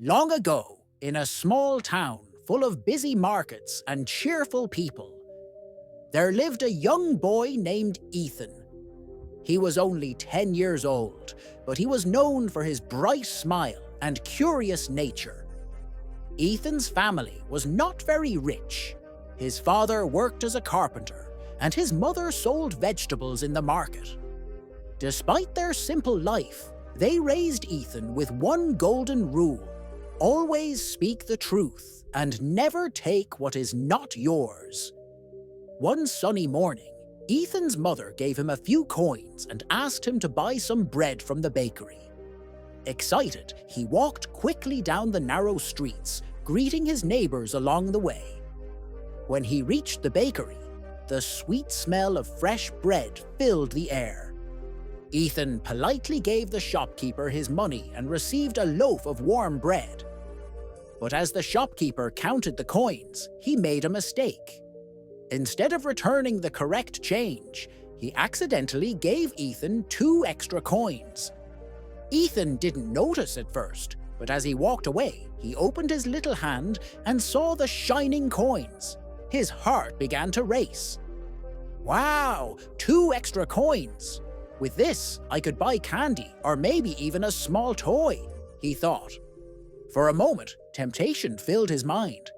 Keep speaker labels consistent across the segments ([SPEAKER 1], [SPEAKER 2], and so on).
[SPEAKER 1] Long ago, in a small town full of busy markets and cheerful people, there lived a young boy named Ethan. He was only 10 years old, but he was known for his bright smile and curious nature. Ethan's family was not very rich. His father worked as a carpenter, and his mother sold vegetables in the market. Despite their simple life, they raised Ethan with one golden rule: always speak the truth and never take what is not yours. One sunny morning, Ethan's mother gave him a few coins and asked him to buy some bread from the bakery. Excited, he walked quickly down the narrow streets, greeting his neighbors along the way. When he reached the bakery, the sweet smell of fresh bread filled the air. Ethan politely gave the shopkeeper his money and received a loaf of warm bread. But as the shopkeeper counted the coins, he made a mistake. Instead of returning the correct change, he accidentally gave Ethan 2 extra coins. Ethan didn't notice at first, but as he walked away, he opened his little hand and saw the shining coins. His heart began to race. Wow, 2 extra coins! With this, I could buy candy or maybe even a small toy, he thought. For a moment, temptation filled his mind.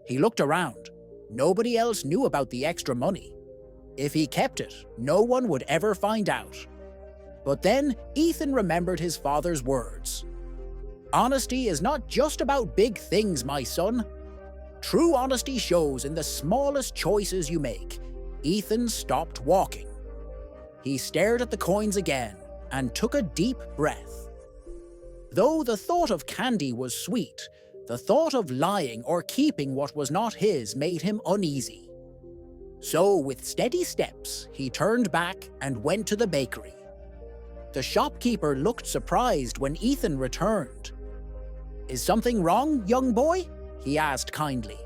[SPEAKER 1] He looked around. Nobody else knew about the extra money. If he kept it, no one would ever find out. But then Ethan remembered his father's words. Honesty is not just about big things, my son. True honesty shows in the smallest choices you make. Ethan stopped walking. He stared at the coins again and took a deep breath. Though the thought of candy was sweet, the thought of lying or keeping what was not his made him uneasy. So, with steady steps, he turned back and went to the bakery. The shopkeeper looked surprised when Ethan returned. "Is something wrong, young boy?" he asked kindly.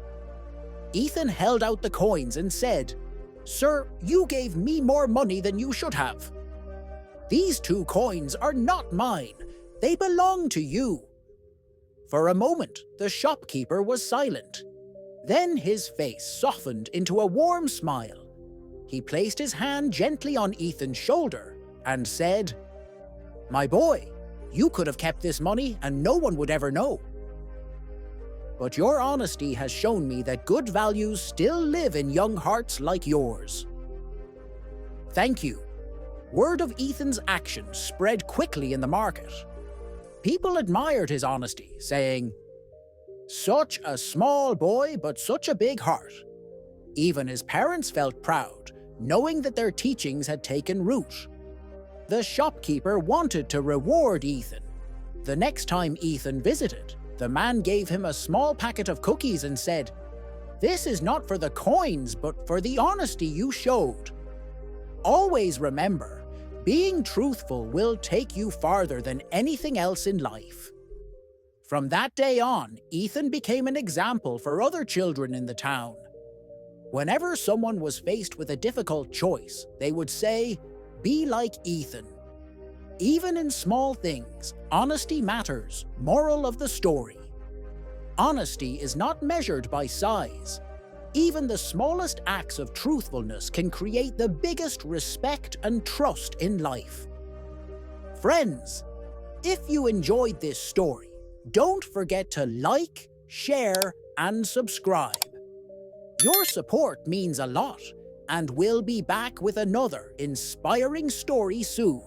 [SPEAKER 1] Ethan held out the coins and said, "Sir, you gave me more money than you should have. These 2 coins are not mine. They belong to you." For a moment, the shopkeeper was silent. Then his face softened into a warm smile. He placed his hand gently on Ethan's shoulder and said, "My boy, you could have kept this money and no one would ever know. But your honesty has shown me that good values still live in young hearts like yours." Thank you. Word of Ethan's actions spread quickly in the market. People admired his honesty, saying, "Such a small boy, but such a big heart." Even his parents felt proud, knowing that their teachings had taken root. The shopkeeper wanted to reward Ethan. The next time Ethan visited, the man gave him a small packet of cookies and said, "This is not for the coins, but for the honesty you showed." Always remember, being truthful will take you farther than anything else in life. From that day on, Ethan became an example for other children in the town. Whenever someone was faced with a difficult choice, they would say, "Be like Ethan." Even in small things, honesty matters. Moral of the story: honesty is not measured by size. Even the smallest acts of truthfulness can create the biggest respect and trust in life. Friends, if you enjoyed this story, don't forget to like, share, and subscribe. Your support means a lot, and we'll be back with another inspiring story soon.